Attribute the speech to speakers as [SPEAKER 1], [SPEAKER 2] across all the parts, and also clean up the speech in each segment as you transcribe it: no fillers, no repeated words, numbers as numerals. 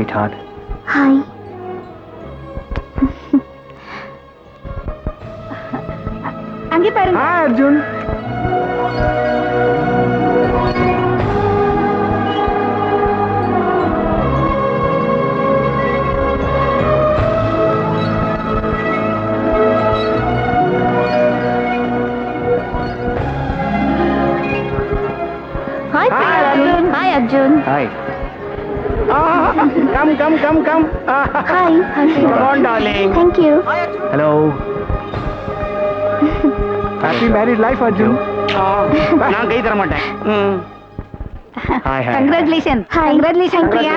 [SPEAKER 1] sweetheart.
[SPEAKER 2] Hi. அங்கே பாருங்க.
[SPEAKER 1] Hi, Arjun.
[SPEAKER 2] Hi, Arjun. Hi, Arjun.
[SPEAKER 1] Hi.
[SPEAKER 3] Come.
[SPEAKER 2] Hi.
[SPEAKER 3] Come on, darling.
[SPEAKER 2] Thank you.
[SPEAKER 1] Hello. Happy married life, Arjun.
[SPEAKER 3] நான் கை தர மாட்டேன்.
[SPEAKER 1] Hi.
[SPEAKER 2] Congratulations. Hi. Congratulations, Priya.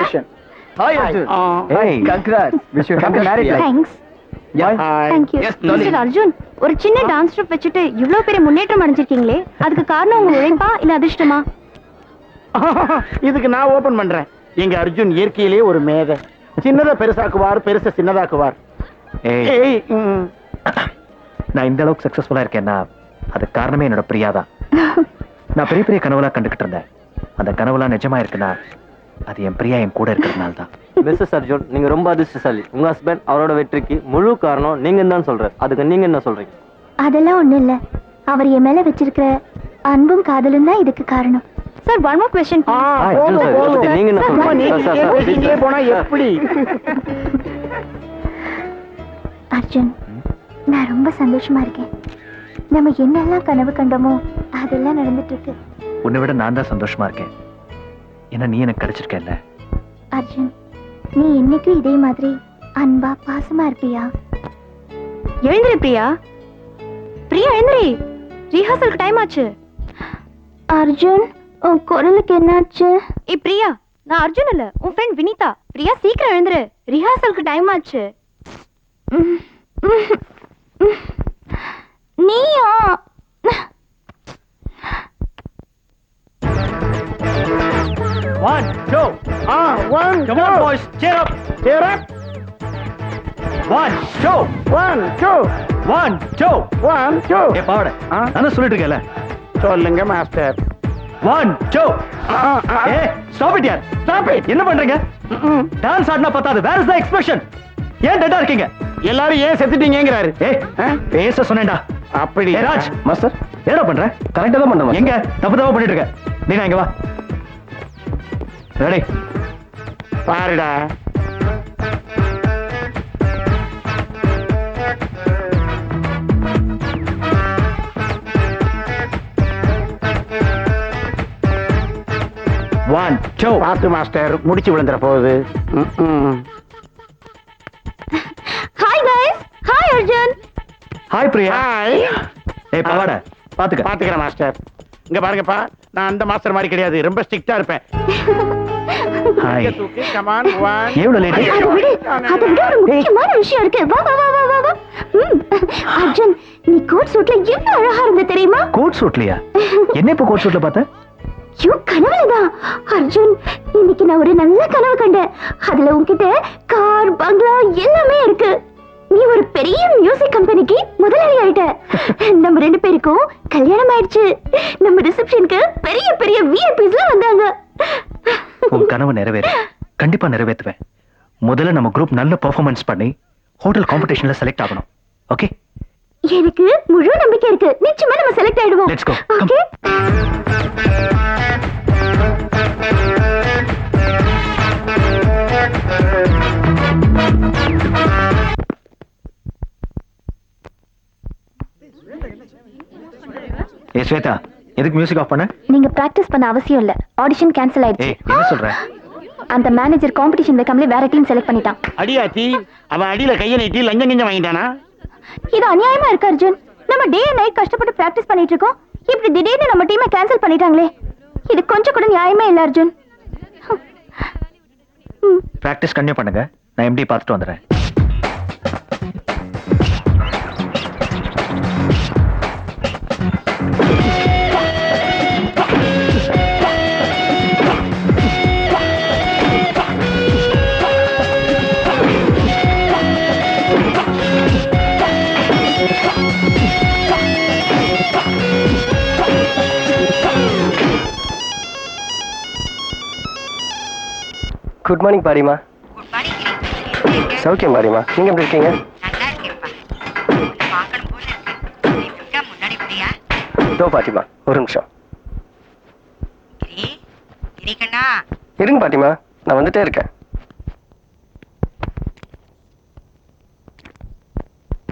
[SPEAKER 1] Hi, Arjun. Hey, congrats. Wish you happy married life.
[SPEAKER 2] Thanks. Thank you. Mr. Arjun, ஒரு சின்ன dance step வச்சுட்டு இவ்ளோ பெரிய முன்னேற்றம் அடைஞ்சிருக்கீங்களே, அதுக்கு காரணம் உங்க உழைப்பா இல்ல அதிர்ஷ்டமா?
[SPEAKER 3] இதுக்கு நான் ஓபன் பண்றேன். எங்க அர்ஜுன் இயற்கையிலேயே ஒரு மேதை. சின்னதா பெருசாக்குவார், பெருசா சின்னதாக்குவார்.
[SPEAKER 1] ஏய், நான் இந்த அளவுக்கு சக்சஸ்ஃபுல்லா இருக்கேன்னா அது காரணமே என்னோட பிரியா தான். நான் பெரிய பெரிய கனவுலாம் கண்டுகிட்டு இருந்தேன். அந்த கனவுலாம் நிஜமா இருக்குன்னா அது என் பிரியா என் கூட இருக்கிறதுனால தான்.
[SPEAKER 4] மிஸ்ஸஸ் அர்ஜுன், நீங்க ரொம்ப அதிர்ஷ்டசாலி. உங்க ஹஸ்பண்ட் அவரோட வெற்றிக்கு முழு காரணம் நீங்க தான் சொல்றாரு. அதுக்கு நீங்க என்ன சொல்றீங்க?
[SPEAKER 2] அதெல்லாம் ஒண்ணும் இல்ல. அவர் என் மேல வச்சிருக்கிற அன்பும் காதலும் தான் இதுக்கு காரணம். Sir, one more question.
[SPEAKER 4] நீங்க என்ன சொல்றீங்க?
[SPEAKER 3] போனா எப்படி?
[SPEAKER 2] அர்ஜுன், நான் ரொம்ப சந்தோஷமா இருக்கேன். நம்ம என்னெல்லாம் கனவு கண்டோமோ அதெல்லாம் நடந்துட்டு இருக்கு.
[SPEAKER 1] உன்னை விட நான் தான் சந்தோஷமா இருக்கேன். ஏன்னா நீ எனக்கு கிடைச்சிருக்கேல்ல.
[SPEAKER 2] அர்ஜுன், நீ என்னைக்கும் இதே மாதிரி அன்பா பாசமா இருப்பியா? எழுந்திரு பிரியா. பிரியா எழுந்திரி, ரிஹர்சலுக்கு டைம் ஆச்சு. அர்ஜுன், உன் குரலுக்கு என்னாச்சு? ஏய் பிரியா, நான் அர்ஜுன் இல்ல, உன் ஃப்ரெண்ட் வினிதா. பிரியா சீக்கிரம் எழுந்திரு, ரிஹர்சலுக்கு டைம் ஆச்சு. நீயா?
[SPEAKER 1] One, two. Come on, boys, cheer up. One, two. ஏய் பாவட, நான் சொல்லிட்டு இருக்கேன்ல.
[SPEAKER 3] சொல்லுங்க மாஸ்டர்.
[SPEAKER 1] One, two. ஏய், stop it யார். என்ன பண்றீங்க? டான்ஸ் ஆடினா பத்தாது. Where is the expression? ஏன் டெட்டா இருக்கீங்க?
[SPEAKER 3] எல்லாரும் ஏன் செத்துட்டீங்கங்கறாரு.
[SPEAKER 1] பேச சொன்னேன்டா.
[SPEAKER 3] அப்படி.
[SPEAKER 1] ராஜ்,
[SPEAKER 4] மாஸ்டர்,
[SPEAKER 1] என்ன பண்ற?
[SPEAKER 4] கரெக்டா தான் பண்றேன்.
[SPEAKER 1] எங்க தப்பு பண்ணிட்டு இருக்க? நீ இங்க வா. ரெடி?
[SPEAKER 3] பாருடா.
[SPEAKER 1] One, two.
[SPEAKER 3] பாத்து மாஸ்டர், முடிச்சு விழுந்துற போகுது.
[SPEAKER 2] Hi guys. Hi Arjun.
[SPEAKER 1] Hi Priya.
[SPEAKER 3] Hi.
[SPEAKER 1] ஏய் பாவாட,
[SPEAKER 3] பாத்துக்கிறேன் மாஸ்டர். இங்க பாருங்கப்பா, நான் அந்த மாஸ்டர் மாதிரி கிடையாது, ரொம்ப ஸ்ட்ரிக்ட்டா இருப்பேன்.
[SPEAKER 1] ஹாய்.
[SPEAKER 3] தூக்கு, கம் ஆன். 1.
[SPEAKER 1] எவ்வளவு லேட்?
[SPEAKER 2] அது விட ஒரு முக்கியமான விஷயம் இருக்கு. வா. அர்ஜுன், நீ கோட் சூட்ல எவ்வளவு அழகா இருந்த தெரியுமா?
[SPEAKER 1] கோட் சூட்லயா? என்ன இப்ப கோட் சூட்ல பார்த்த?
[SPEAKER 2] கனவுலதான் அர்ஜுன். இன்னைக்கு நான் ஒரு நல்ல கனவு கண்டேன். அதுல உன்கிட்ட கார், பங்களா எல்லாமே இருக்கு. நீ ஒரு பெரிய மியூசிக் கம்பெனிக்கு முதலாளி ஆயிட்ட. நம்ம ரெண்டு பேருக்கும் கல்யாணம் ஆயிடுச்சு. நம்ம ரிசப்ஷனுக்கு பெரிய பெரிய விஐபிஸ்லாம் வந்தாங்க.
[SPEAKER 1] உன் கனவு நிறைவேறு. கண்டிப்பா நிறைவேற்றுவேன். முதல்ல நம்ம குரூப் நல்ல பெர்ஃபார்மன்ஸ் பண்ணி ஹோட்டல் காம்படிஷன்ல செலக்ட் ஆகணும். ஓகே?
[SPEAKER 2] எனக்கு முழு நம்பிக்கை இருக்கு. நிச்சயமா நம்ம செலக்ட் ஆயிடுவோம்.
[SPEAKER 1] Let's go.
[SPEAKER 2] ஓகே?
[SPEAKER 1] ஏய் ஸ்வேதா, எதுக்கு மியூசிக் ஆஃப் பண்ண?
[SPEAKER 2] நீங்க பிராக்டிஸ் பண்ண அவசியம் இல்ல. ஆடிஷன் கேன்சல் ஆயிடுச்சு.
[SPEAKER 1] ஏய், என்ன சொல்ற?
[SPEAKER 2] அந்த மேனேஜர் காம்படிஷன் வைக்காமலே வேற டீம் செலக்ட் பண்ணிட்டான்.
[SPEAKER 3] அடியாச்சி, அவன் அடியில கைய நீட்டி லஞ்சம் வாங்கிட்டானா?
[SPEAKER 2] இது அநியாயமா இருக்கு அர்ஜுன். நம்ம டே அண்ட் நைட் கஷ்டப்பட்டு பிராக்டிஸ் பண்ணிட்டு இருக்கோம். இப்படி திடீர்னு நம்ம டீமை கேன்சல் பண்ணிட்டாங்களே. இது கொஞ்சம் கூட நியாயமே இல்ல அர்ஜுன்.
[SPEAKER 1] பிராக்டிஸ் கண்டினியூ பண்ணுங்க. நான் எம்டி பார்த்துட்டு வந்துடுறேன்.
[SPEAKER 4] குட் மார்னிங் பாரிமா.
[SPEAKER 5] சௌக்கியம் மாரியம்மா, நீங்க எப்படி இருக்கீங்க?
[SPEAKER 6] நல்லா இருக்கேன்ப்பா. உன்னை பார்க்கணும் போல இருக்கு. நீ துர்கா முன்னாடி வரியா?
[SPEAKER 5] இதோ பாட்டிமா, ஒரு நிமிஷம்
[SPEAKER 6] கிரி, கிரி கண்ணா.
[SPEAKER 5] இருங்க பாட்டிமா, நான் வந்துட்டே இருக்கேன்.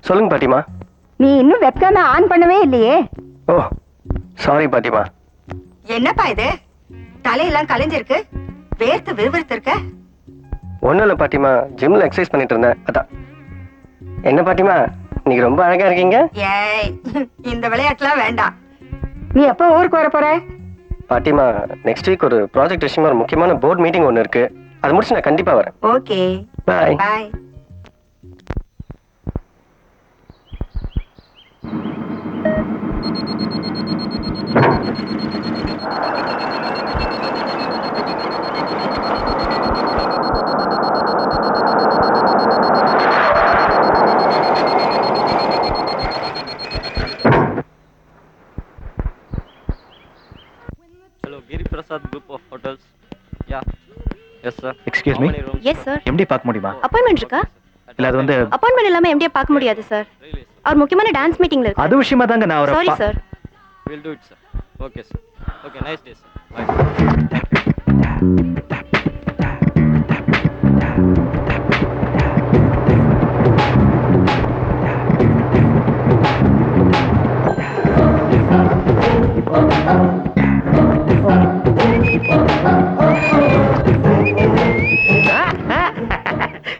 [SPEAKER 5] சொல்லுங்க பாட்டிமா.
[SPEAKER 6] நீ இன்னும் வெப்காம ஆன் பண்ணவே இல்லையே.
[SPEAKER 5] ஓ சாரி பாட்டிமா.
[SPEAKER 6] என்னப்பா இது? தலையெல்லாம் கலைஞ்சிருக்கு, வேர்த்து விறுவிறுத்து இருக்க.
[SPEAKER 5] ஒண்ணும் இல்ல பாட்டிமா, ஜிம்ல எக்ஸசைஸ் பண்ணிட்டு இருந்தேன், அதான். என்ன பாட்டிமா, நீங்க ரொம்ப அழகா இருக்கீங்க.
[SPEAKER 6] ஏய், இந்த விளையாட்டுலாம் வேண்டாம். நீ எப்போ ஊருக்கு வர போற?
[SPEAKER 5] பாட்டிமா, நெக்ஸ்ட் வீக் ஒரு ப்ராஜெக்ட் விஷயமா ஒரு முக்கியமான போர்ட் மீட்டிங் ஒன்று இருக்கு. அது முடிச்சு நான் கண்டிப்பா வரேன்.
[SPEAKER 6] Okay,
[SPEAKER 5] bye.
[SPEAKER 6] Bye.
[SPEAKER 4] Hello, Giri Prasad Group of Hotels. Yeah. Yes, sir.
[SPEAKER 1] Excuse
[SPEAKER 4] How
[SPEAKER 1] me?
[SPEAKER 4] many rooms,
[SPEAKER 2] Yes,
[SPEAKER 4] sir?
[SPEAKER 2] sir.
[SPEAKER 1] MD பார்க்க முடியுமா?
[SPEAKER 2] அப்பாயின்மெண்ட் இருக்கா?
[SPEAKER 1] இல்ல அது வந்து
[SPEAKER 2] அப்பாயின்மெண்ட் இல்லாம எம்டியை பார்க்க முடியாது சார்.
[SPEAKER 4] Really, sir.
[SPEAKER 2] அவர் முக்கியமான டான்ஸ் மீட்டிங்ல இருக்கு.
[SPEAKER 1] அது விஷயமா தாங்க நான்
[SPEAKER 2] சாரி
[SPEAKER 1] ஒரு
[SPEAKER 2] sir.
[SPEAKER 4] We'll do it, sir. Okay, sir. Okay, nice day, sir. Bye.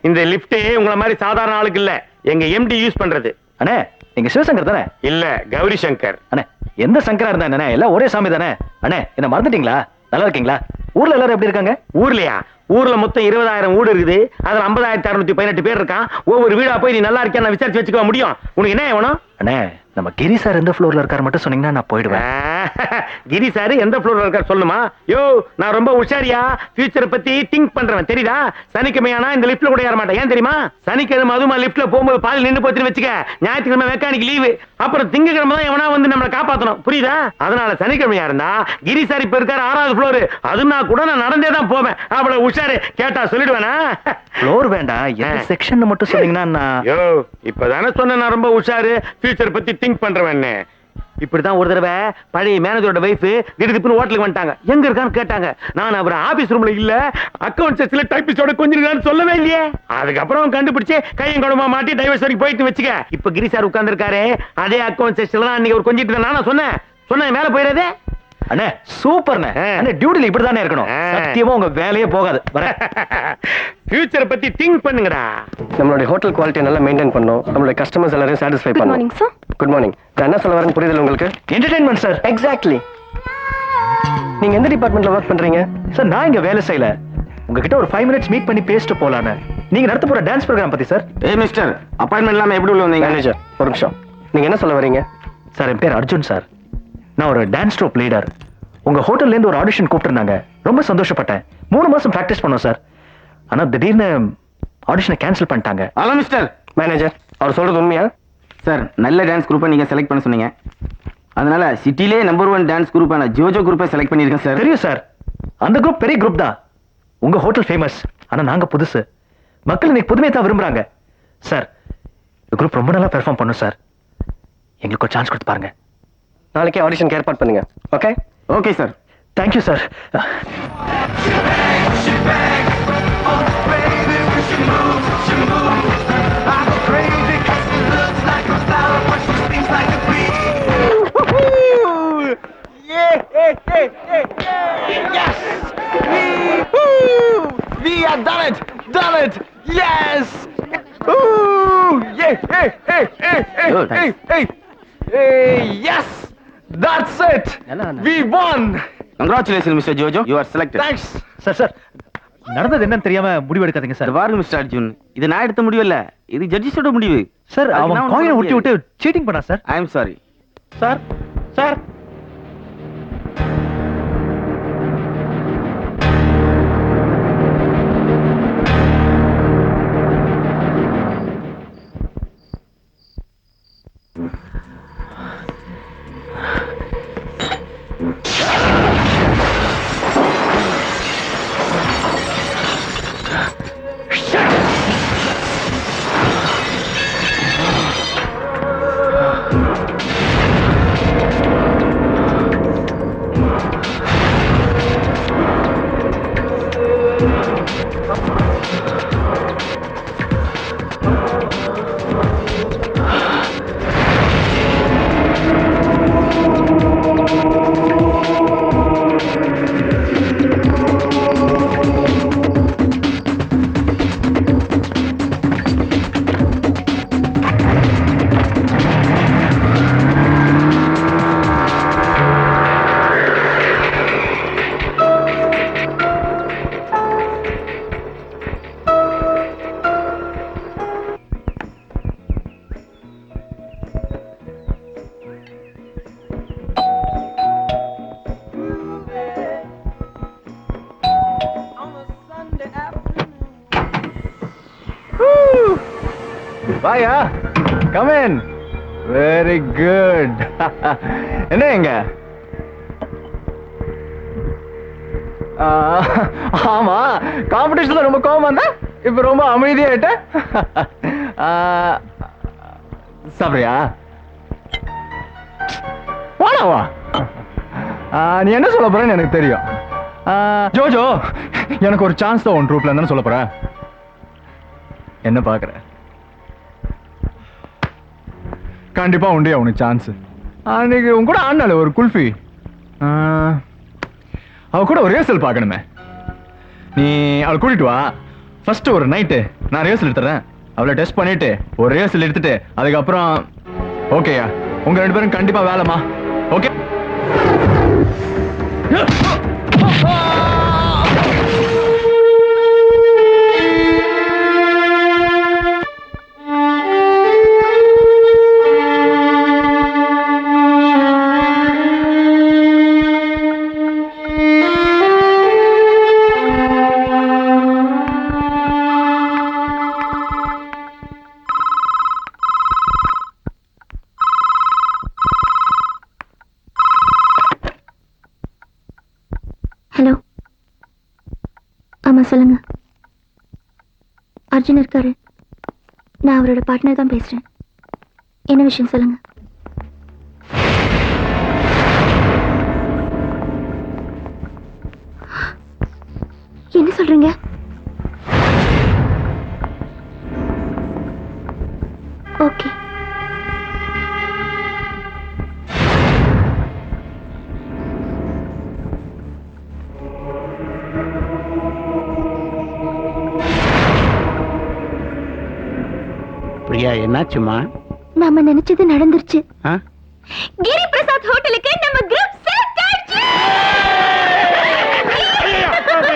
[SPEAKER 3] இந்த லிப்ட் உங்கள மாதிரி சாதாரண ஆளுக்கு இல்ல, எங்க எம்டி யூஸ் பண்றது.
[SPEAKER 1] அண்ணே, நீங்க சிவசங்கர் தானே?
[SPEAKER 3] இல்ல, கௌரி சங்கர்.
[SPEAKER 1] அண்ணே, எந்த சங்கரா இருந்தா என்ன, எல்லாம் ஒரே சாமி தானே. அண்ணே, என்ன மறந்துட்டீங்களா? நல்லா இருக்கீங்களா? ஊர்ல எல்லாரும் எப்படி இருக்காங்க?
[SPEAKER 3] ஊர்லயா? ஊர்ல மொத்தம் 20,000 வீடு இருக்குது. அதுல 50,618 பேர் இருக்கான். ஒவ்வொரு வீடா போய் நீ நல்லா இருக்கியா விசாரிச்சு வச்சுக்க முடியும். உனக்கு என்ன வேணும்?
[SPEAKER 1] அண்ணே, நம்ம கிரி சார் எந்த ஃப்ளோர்ல இருக்காரு மட்டும் சொன்னீங்கன்னா நான் போயிடுவேன்.
[SPEAKER 3] கிரி சார் எந்த ஃப்ளோர்ல இருக்கார் சொல்லுமா? யோ, நான் ரொம்ப உஷாரியா, ஃபியூச்சரை பத்தி திங்க் பண்றவன், தெரியுதா? சனிக்கிழமையானா இந்த லிப்ட்ல கூட ஏற மாட்டேன். ஏன் தெரியுமா? சனிக்கிழமை அதுமா லிப்ட்ல போகும்போது பால் நின்று போச்சுன்னு வச்சுக்க, ஞாயிற்றுக்கிழமை மெக்கானிக் லீவு, அப்புறம் திங்கக்கிழமை தான் எவனா வந்து நம்மளை காப்பாத்தணும், புரியுதா? அதனால சனிக்கிழமையா இருந்தா கிரி சார் இப்ப இருக்காரு 6வது ஃப்ளோர், அதுனா கூட நான் நடந்தே தான் போவேன். அவ்வளவு உஷாரு, கேட்டா சொல்லிடுவேனா?
[SPEAKER 1] ஃப்ளோர் வேண்டாம், எந்த செக்ஷன் மட்டும் சொன்னீங்கன்னா நான்.
[SPEAKER 3] யோ, இப்பதானே சொன்னேன் நான் ரொம்ப உஷாரு, ஃபியூச்சர் பத்தி திங்க் பண்றவன். இப்படிதான் ஒரு தடவை பழைய மேனேஜரோட வைஃப் திடீர்னு ஹோட்டலுக்கு வந்துட்டாங்க. எங்க இருக்கான்னு கேட்டாங்க. நான் அவர் ஆபீஸ் ரூம்ல இல்ல, அக்கவுண்ட் செக்ஷன்ல டைப்பிஸ்டோட கொஞ்சம் இருக்கான்னு சொல்லவே இல்லையே. அதுக்கப்புறம் கண்டுபிடிச்சு கையும் குடமா மாட்டி டைவர்ஸ் வரைக்கும் போயிட்டு வச்சுக்க. இப்ப கிரி சார் உட்கார்ந்து இருக்காரு அதே அக்கவுண்ட் செக்ஷன்ல. அன்னைக்கு ஒரு கொஞ்சிட்டு நான் சொன்னேன் மேல போயிடாதே.
[SPEAKER 1] அண்ணே, சூப்பர்ண்ணே. அண்ணே, டியூட்டில இப்படி தானே இருக்கணும். சத்தியமா உங்க வேலையே போகாது. வரேன்.
[SPEAKER 3] ஃபியூச்சரை பத்தி திங்க் பண்ணுங்கடா.
[SPEAKER 5] நம்மளுடைய ஹோட்டல் குவாலிட்டியை நல்லா மெயின்டைன் பண்ணோம். நம்மளுடைய கஸ்டமர்ஸ் எல்லாரையும் சாட்டிஸ்ஃபை
[SPEAKER 2] குட்
[SPEAKER 5] பண்ணணும்.
[SPEAKER 2] Morning sir.
[SPEAKER 5] Good morning. நான் என்ன சொல்ல வரேன்னு புரியுதுல உங்களுக்கு?
[SPEAKER 1] Entertainment sir.
[SPEAKER 5] எக்ஸாக்ட்லி. நீங்க எந்த டிபார்ட்மெண்ட்ல ஒர்க் பண்றீங்க?
[SPEAKER 1] சார், நான் இங்க வேலை செய்யல. உங்ககிட்ட ஒரு 5 மினிட்ஸ் மீட் பண்ணி பேசிட்டு போலான்னு. நீங்க நடத்த போற டான்ஸ் ப்ரோகிராம் பத்தி சார்.
[SPEAKER 3] ஏய் மிஸ்டர், அப்பாயின்மெண்ட் இல்லாம எப்படி உள்ள வந்தீங்க?
[SPEAKER 5] மேனேஜர், ஒரு நிமிஷம். நீங்க என்ன சொல்ல வரீங்க?
[SPEAKER 1] சார், என் பேர் அர்ஜுன் சார். நான் ஒரு டான்ஸ் ட்ரூப் லீடர். உங்க ஹோட்டல்ல இருந்து ஒரு ஆடிஷன் கூப்பிட்டுருந்தாங்க. ரொம்ப சந்தோஷப்பட்டேன். 3 மாசம் பிராக்டிஸ் பண்ணோம் சார். ஆனா திடீர்னு ஆடிஷனை கேன்சல் பண்ணிட்டாங்க.
[SPEAKER 3] Hello mister.
[SPEAKER 5] மேனேஜர், அவர் சொல்றது உண்மையா?
[SPEAKER 7] சார், நல்ல டான்ஸ் குரூப்பை நீங்க செலக்ட் பண்ண சொன்னீங்க. அதனால சிட்டிலே நம்பர் 1 டான்ஸ் குரூப்பான ஜோஜோ குரூப்பை செலக்ட் பண்ணிருக்கேன் சார்.
[SPEAKER 1] தெரியும் சார், அந்த குரூப் பெரிய குரூப் தான். உங்க ஹோட்டல் ஃபேமஸ், ஆனா நாங்க புதுசு. மக்கள் இன்னைக்கு புதுமையை தான் விரும்புறாங்க. சார், இந்த குரூப் ரொம்ப நல்லா பெர்ஃபார்ம் பண்ணும் சார். எங்களுக்கு ஒரு சான்ஸ் கொடுத்து பாருங்க.
[SPEAKER 5] நாளைக்கே ஆடிஷனுக்கு ஏற்பாடு பண்ணுங்க. Okay?
[SPEAKER 7] Okay sir.
[SPEAKER 1] Thank you sir.
[SPEAKER 3] We have done it, yes. Ooh, yeah,
[SPEAKER 7] Good, thanks.
[SPEAKER 3] yes, that's it. We won.
[SPEAKER 7] Congratulation mister Jojo, you are selected.
[SPEAKER 3] Thanks.
[SPEAKER 1] Sir, நடந்தது என்னன்னு தெரியாம முடிவு எடுக்காதீங்க
[SPEAKER 7] இது
[SPEAKER 1] சார்.
[SPEAKER 7] பாருங்க மிஸ்டர் அர்ஜுன், இது நான் எடுத்த முடிவு இல்ல, இது ஜட்ஜிஸோட முடிவு.
[SPEAKER 1] சார், அவன் காயினை விட்டு சீட்டிங் பண்ணா sir.
[SPEAKER 7] I am sorry.
[SPEAKER 3] Sir.
[SPEAKER 1] வாயா கம் இன் வெரி குட் என்ன எங்க ஆமா காம்படிஷன்ல ரொம்ப கோவமா இருந்தா இப்ப ரொம்ப அமைதியாயிட்ட சாப்பிடுறியா வாடாவா நீ என்ன சொல்ல போறேன்னு எனக்கு தெரியும் ஜோஜோ எனக்கு ஒரு சான்ஸ் தான் உன் ட்ரூப்ல இருந்தானே சொல்ல போற என்ன பாக்குற கண்டிப்பா உண்டியா உனக்கு சான்ஸ் அன்னைக்கு உன் கூட ஆனால ஒரு குல்ஃபி அவ கூட ஒரு ரிஹர்சல் பார்க்கணுமே நீ அவளை கூட்டிட்டு வா ஃபர்ஸ்ட் ஒரு நைட்டு நான் ரிஹர்சல் எடுத்துறேன் அவளை டெஸ்ட் பண்ணிட்டு ஒரு ரிஹர்சல் எடுத்துட்டு அதுக்கப்புறம் ஓகேயா உங்க ரெண்டு பேரும் கண்டிப்பா வேலைமா ஓகே
[SPEAKER 2] ஹலோ ஆமா சொல்லுங்க அர்ஜுன் இருக்காரு நான் அவரோட பார்ட்னர் தான் பேசுறேன் என்ன விஷயம் சொல்லுங்க என்ன சொல்றீங்க ஓகே
[SPEAKER 3] பிரியா என்னாச்சுமா
[SPEAKER 2] நாம நினைச்சது நடந்துருச்சு
[SPEAKER 3] ஆ?
[SPEAKER 2] கிரி பிரசாத் ஹோட்டலுக்கு நம்ம குரூப் செலக்ட் ஆயிடுச்சு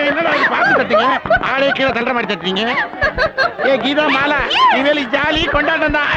[SPEAKER 3] என்னடா இது பாத்து தட்டுங்க ஆளே கீழே தள்ளுற மாதிரி தட்டுறீங்க ஏ கீதா மாலா இவளுக்கு ஜாலி கொண்டாட்டம் தான்